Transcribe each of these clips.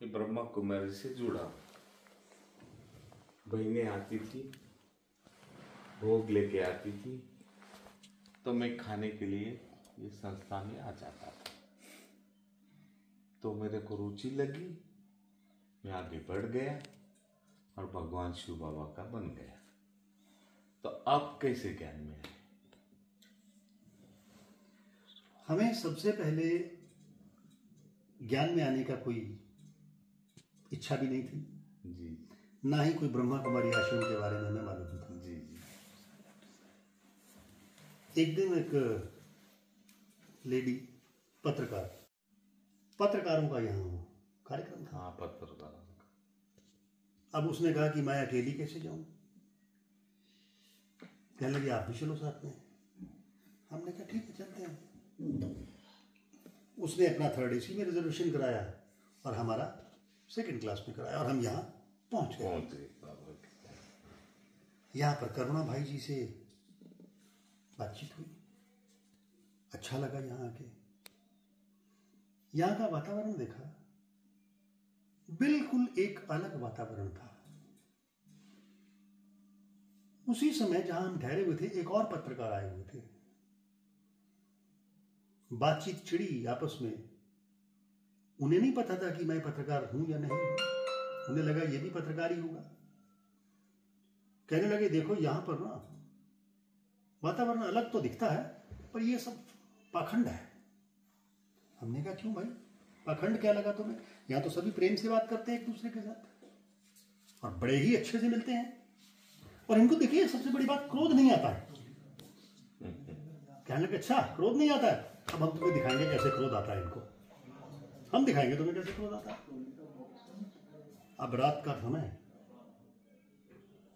कि ब्रह्मा कुमारी से जुड़ा। बहनें आती थी, भोग लेके आती थी, तो मैं खाने के लिए ये संस्था में आ जाता था। तो मेरे को रुचि लगी, मैं आगे बढ़ गया और भगवान शिव बाबा का बन गया। तो आप कैसे ज्ञान में आए? हमें सबसे पहले ज्ञान में आने का कोई इच्छा भी नहीं थी जी, ना ही कोई ब्रह्मा कुमारी आश्रम के बारे में हमें मालूम था। जी जी। एक दिन एक लेडी पत्रकारों का यहाँ कार्यक्रम था। हाँ, पत्रकारों का। अब उसने कहा कि मैं अकेली कैसे जाऊं। कहने लगी आप भी चलो साथ में। हमने कहा ठीक है चलते हैं। उसने अपना 3rd AC में रिजर्वेशन कराया और हमारा 2nd क्लास में कराया और हम यहाँ पहुंच गए। यहाँ पर करुणा भाई जी से बातचीत हुई, अच्छा लगा यहाँ आके। यहाँ का वातावरण देखा, बिल्कुल एक अलग वातावरण था। उसी समय जहां हम ठहरे हुए थे एक और पत्रकार आए हुए थे। बातचीत छिड़ी आपस में। उन्हें नहीं पता था कि मैं पत्रकार हूं या नहीं। उन्हें लगा ये भी पत्रकार ही होगा। कहने लगे देखो यहां पर ना वातावरण अलग तो दिखता है पर ये सब पाखंड है। हमने कहा क्यों भाई, पाखंड क्या लगा तुम्हें? यहाँ तो सभी प्रेम से बात करते हैं एक दूसरे के साथ और बड़े ही अच्छे से मिलते हैं। और इनको देखिए सबसे बड़ी बात, क्रोध नहीं आता है। कहने लगे अच्छा क्रोध नहीं आता है, अब हम तुम्हें दिखाएंगे कैसे क्रोध आता है इनको। हम दिखाएंगे तुम्हें कैसे क्रोध आता है। अब रात का समय,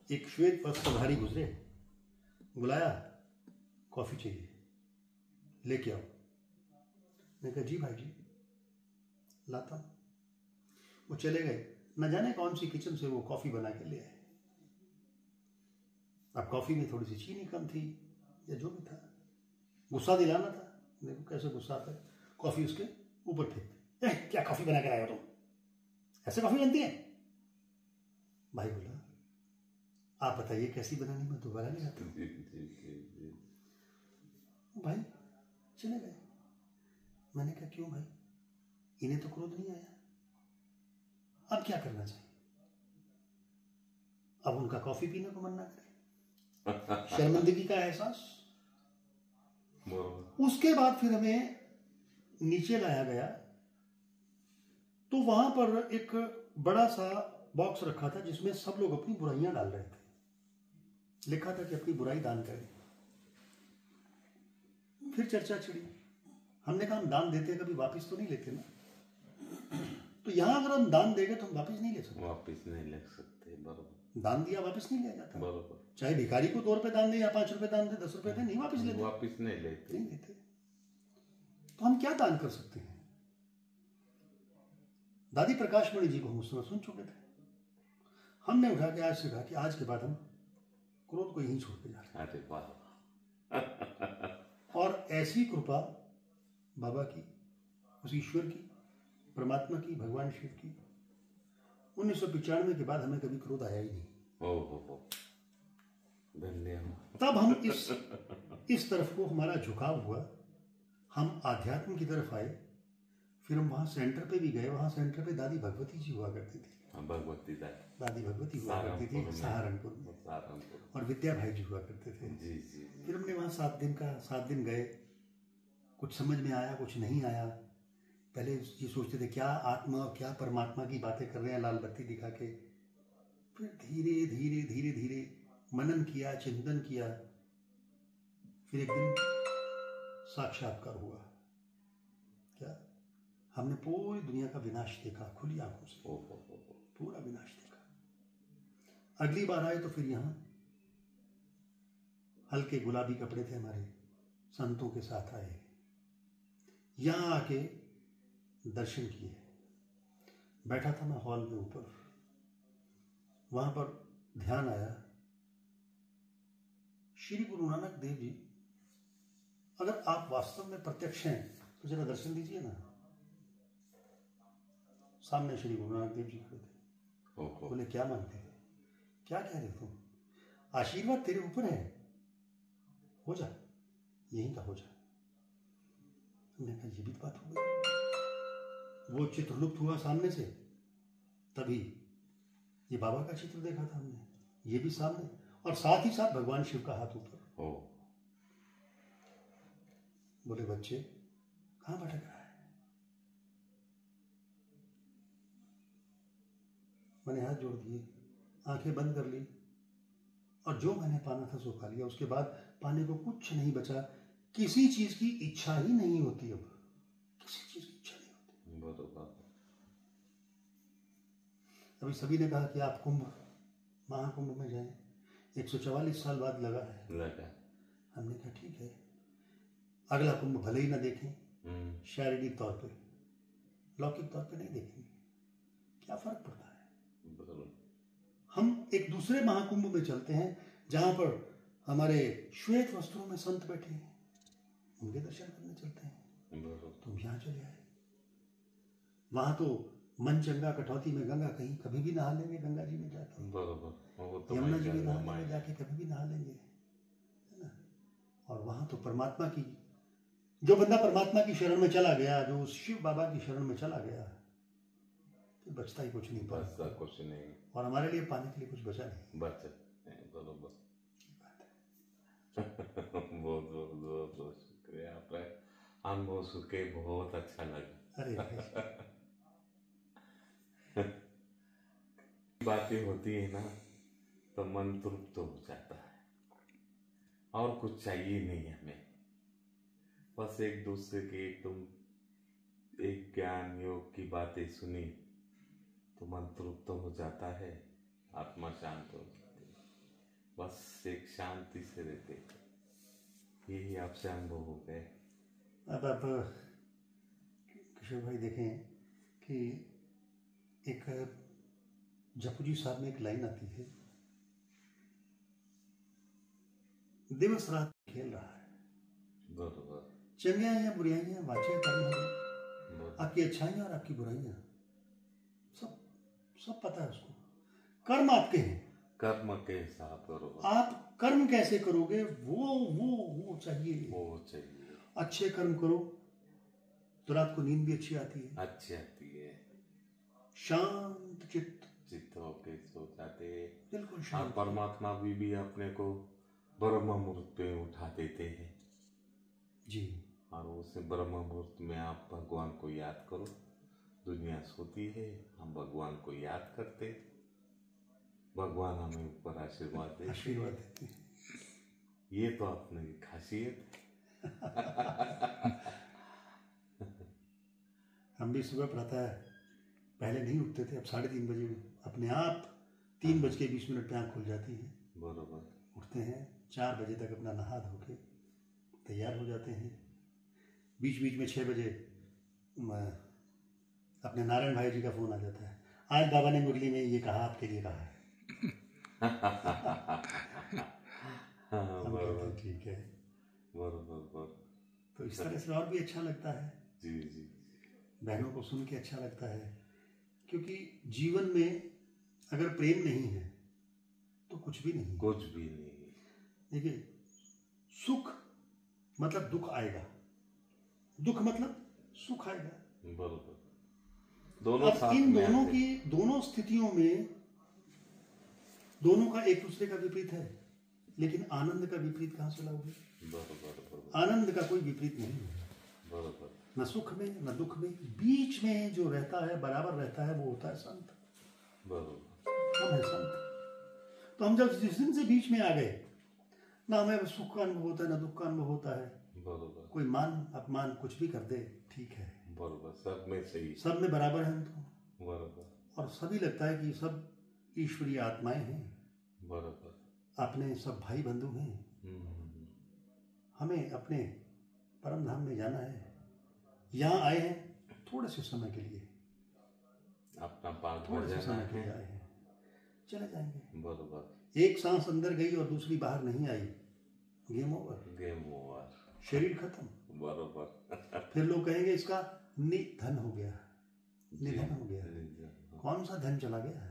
एक श्वेत वस्त्रधारी गुजरे, बुलाया कॉफी चाहिए, लेके आओ। मैंने कहा जी भाई जी लाता हूं। वो चले गए, न जाने कौन सी किचन से वो कॉफी बना के ले आए। अब कॉफी में थोड़ी सी चीनी कम थी या जो भी था, गुस्सा दिलाना था। देखो कैसे गुस्सा आता है, कॉफी उसके ऊपर फेंक, क्या कॉफी बना के लाए हो तुम, ऐसे कॉफी बनती है? भाई बोला आप बताइए कैसी बनानी, मैं दोबारा नहीं आता। भाई चले गए। मैंने कहा क्यों भाई, इन्हें तो क्रोध नहीं आया, अब क्या करना चाहिए? अब उनका कॉफी पीने को मन ना करे, शर्मिंदगी का एहसास। उसके बाद फिर हमें नीचे लाया गया तो वहां पर एक बड़ा सा बॉक्स रखा था जिसमें सब लोग अपनी बुराइयां डाल रहे थे। लिखा था कि अपनी बुराई दान करें। फिर चर्चा छिड़ी। हमने कहा हम दान देते कभी वापस तो नहीं लेते ना, तो यहां अगर हम दान देंगे तो हम वापस नहीं ले सकते। वापस नहीं ले सकते, बरोबर। दान दिया वापस नहीं लिया जाता, बरोबर। चाहे भिखारी को 2 रुपए दान दे या 5 रुपए दान दे, 10 रुपए दे, नहीं वापस लेते। वापस नहीं लेते, नहीं लेते। तो हम क्या दान कर सकते हैं? दादी प्रकाशमणि जी को हम उस समय सुन चुके थे। हमने उठा के आज से कहा कि आज के बाद हम क्रोध को यहीं छोड़ के जा रहे हैं। अरे वाह। और ऐसी कृपा बाबा की, उस ईश्वर की, परमात्मा की, भगवान शिव की, 1995 के बाद हमें कभी क्रोध आया ही नहीं। हो धन्यवाद। तब हम इस तरफ को हमारा झुकाव हुआ, हम आध्यात्म की तरफ आए। फिर हम वहां सेंटर पे भी गए। वहां सेंटर पे दादी भगवती जी हुआ करती थी। भगवती दादी भगवती हुआ करती थी सहारनपुर में, और विद्या भाई जी हुआ करते थे। जी जी। फिर हमने वहां 7 दिन गए। कुछ समझ में आया, कुछ नहीं आया। पहले ये सोचते थे क्या आत्मा और क्या परमात्मा की बातें कर रहे हैं लाल बत्ती दिखा के। फिर धीरे धीरे धीरे धीरे मनन किया, चिंतन किया। फिर एक दिन साक्षात्कार हुआ। क्या? हमने पूरी दुनिया का विनाश देखा खुली आंखों से। पूरा विनाश देखा। अगली बार आए तो फिर यहाँ हल्के गुलाबी कपड़े थे हमारे, संतों के साथ आए। यहाँ आके दर्शन किए। बैठा था मैं हॉल में ऊपर, वहां पर ध्यान आया। श्री गुरु नानक देव जी, अगर आप वास्तव में प्रत्यक्ष हैं तो जरा दर्शन दीजिए ना। सामने श्री गुरु नानक देव जी खड़े थे। ओहो। बोले क्या मांगते थे? क्या कह रहे हो तुम? आशीर्वाद तेरे ऊपर है, हो जा, यहीं का हो जा। हमने कहा ये भी बात हो गई। वो चित्र लुप्त हुआ सामने से, तभी ये बाबा का चित्र देखा था हमने, ये भी सामने, और साथ ही साथ भगवान शिव का हाथ ऊपर। बोले बच्चे कहाँ भटक रहा है? मैंने हाथ जोड़ दिए, आंखें बंद कर ली, और जो मैंने पाना था सो पा लिया। उसके बाद पाने को कुछ नहीं बचा। किसी चीज की इच्छा ही नहीं होती, अब किसी चीज की इच्छा नहीं होती। अभी सभी ने कहा कि आप कुंभ, महाकुंभ में जाएं, 144 साल बाद लगा है। हमने कहा ठीक है, अगला कुंभ भले ही ना देखें, शारीरिक तौर पे, लौकिक तौर पे नहीं देखेंगे, क्या फर्क पड़ता है। हम एक दूसरे महाकुंभ में चलते हैं जहां पर हमारे श्वेत वस्त्रों में संत बैठे हैं, उनके दर्शन करने चलते हैं। तुम यहां चले आए, वहां तो मन चंगा कटौती में गंगा, कहीं कभी भी नहा लेंगे गंगा जी में जाके, यमुना जी में नहाने में जाके कभी भी नहा लेंगे, है ना। और वहां तो परमात्मा की, जो बंदा परमात्मा की शरण में चला गया, जो शिव बाबा की शरण में चला गया, तो बचता ही कुछ नहीं, बचता कुछ नहीं, और हमारे लिए पाने के लिए कुछ बचा नहीं। बरोबर। बहुत बहुत बहुत बहुत शुक्रिया आपका, हम बहुत सुखे, बहुत अच्छा लगा। अरे बातें होती है ना तो मन तृप्त हो जाता है, और कुछ चाहिए नहीं हमें, बस एक दूसरे की एक ज्ञान योग की बातें सुनी तो मन तृप्त हो जाता है, आत्मा शांत हो जाती है, बस एक शांति से रहते। यही आपसे अनुभव हो गए। अब आप किशोर भाई देखें कि एक जपुजी साहब में एक लाइन आती है, दिवस रात खेल रहा है, बरोबर, चंगियां बुराइयां वाचे कर्म, आपकी अच्छाइयां और आपकी बुराइयां सब पता है उसको। कर्म आपके हैं, कर्म के हिसाब करो, आप कर्म कैसे करोगे वो चाहिए। अच्छे कर्म करो तो रात को नींद भी अच्छी आती है, शांत चित्त होके सो जाते, बिल्कुल शांत। परमात्मा भी अपने को ब्रह्म मुहूर्त पे उठा देते हैं जी, और उस ब्रह्म मुहूर्त में आप भगवान को याद करो। दुनिया सोती है, हम भगवान को याद करते, भगवान हमें ऊपर आशीर्वाद देते हैं। ये तो अपनी खासियत हम भी सुबह प्रातः पहले नहीं उठते थे, अब 3:30 बजे अपने आप 3:20 पे आँख खुल जाती है। बरोबर, उठते हैं, 4 बजे तक अपना नहा धो के तैयार हो जाते हैं। बीच बीच में 6 बजे अपने नारायण भाई जी का फोन आ जाता है, आज बाबा ने मुरली में ये कहा, आपके लिए कहा है। हम कहते हैं ठीक है, बरोबर। तो इस तरह से और भी अच्छा लगता है। जी, बहनों को सुन के अच्छा लगता है, क्योंकि जीवन में अगर प्रेम नहीं है तो कुछ भी नहीं। देखिए, सुख मतलब दुख आएगा, दुख मतलब सुख आएगा, बरोबर। दोनों साथ इन में दोनों की, दोनों स्थितियों में दोनों का एक दूसरे का विपरीत है, लेकिन आनंद का विपरीत कहाँ से लाओगे? बरोबर। आनंद का कोई विपरीत नहीं है, बरोबर। न सुख में न दुख में, बीच में जो रहता है, बराबर रहता है, वो होता है संत। बरोबर, हम है संत। तो हम जब जिस दिन से बीच में आ गए, ना हमें सुख का अनुभव होता है, ना दुख का अनुभव होता है। बरोबर। कोई मान अपमान कुछ भी कर दे, ठीक है, बरोबर, सब में सही, सब में बराबर है हम तो। बरोबर। और सभी लगता है कि सब ईश्वरीय आत्माएं हैं, बरोबर, अपने सब भाई बंधु हैं। हमें अपने परम धाम में जाना है, यहाँ आए हैं थोड़े से समय के लिए, अपना पाठ थोड़े से समय के लिए आए हैं, चले जाएंगे। बरोबर। एक सांस अंदर गई और दूसरी बाहर नहीं आई, गेम ओवर, शरीर खत्म। बरोबर। फिर लोग कहेंगे इसका निधन हो गया, निधन हो गया। निधन। कौन सा धन चला गया?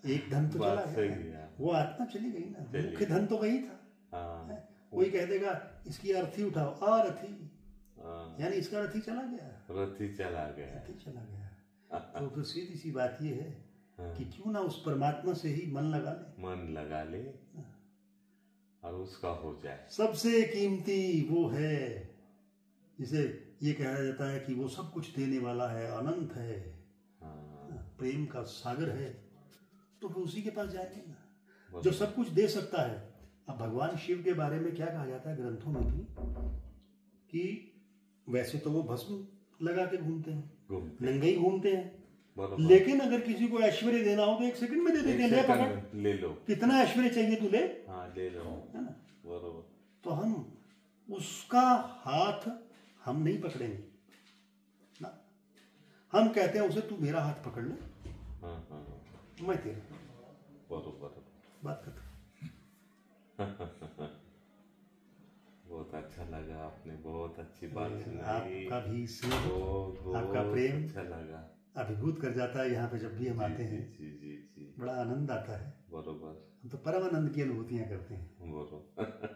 एक धन तो चला बात सही गया, है। वो आत्मा चली गई ना, चली मुख्य धन तो वही था। हाँ कोई कह देगा इसकी अर्थी उठाओ, अर्थी, हाँ, यानी इसका रथी चला गया, रथी चला गया। रथी चला गया। तो फिर सीधी सी बात ये है हाँ, कि क्यों ना उस परमात्मा से ही मन लगा ले। मन लगा ले और उसका हो जाए। सबसे कीमती वो है जिसे ये कहा जाता है कि वो सब कुछ देने वाला है, अनंत है, हाँ, प्रेम का सागर है, तो फिर उसी के पास जाएंगे ना, जो बरोबर। सब कुछ दे सकता है। अब भगवान शिव के बारे में क्या कहा जाता है ग्रंथों में भी कि वैसे तो वो भस्म लगा के घूमते हैं, घूमते नंगे ही घूमते हैं, बरोबर। लेकिन अगर किसी को ऐश्वर्य देना हो तो 1 सेकंड में दे देते हैं, ले पकड़, सेकंड में ले लो। कितना ऐश्वर्य चाहिए तू ले, हाँ ले लो, है ना। बरोबर। तो हम उसका हाथ हम नहीं पकड़ेंगे ना, हम कहते हैं उसे तू मेरा हाथ पकड़ ले, हाँ हाँ हाँ, मैं तेरा, बरोबर। बात खत्म। बहुत अच्छा लगा, आपने बहुत अच्छी बात सुनाई। आपका भी स्नेह, बहुत आपका प्रेम अच्छा लगा। अभिभूत कर जाता है यहाँ पे जब भी हम आते जी हैं, जी जी जी, बड़ा आनंद आता है। बरोबर हम तो परम आनंद की अनुभूतियां करते हैं। बरोबर।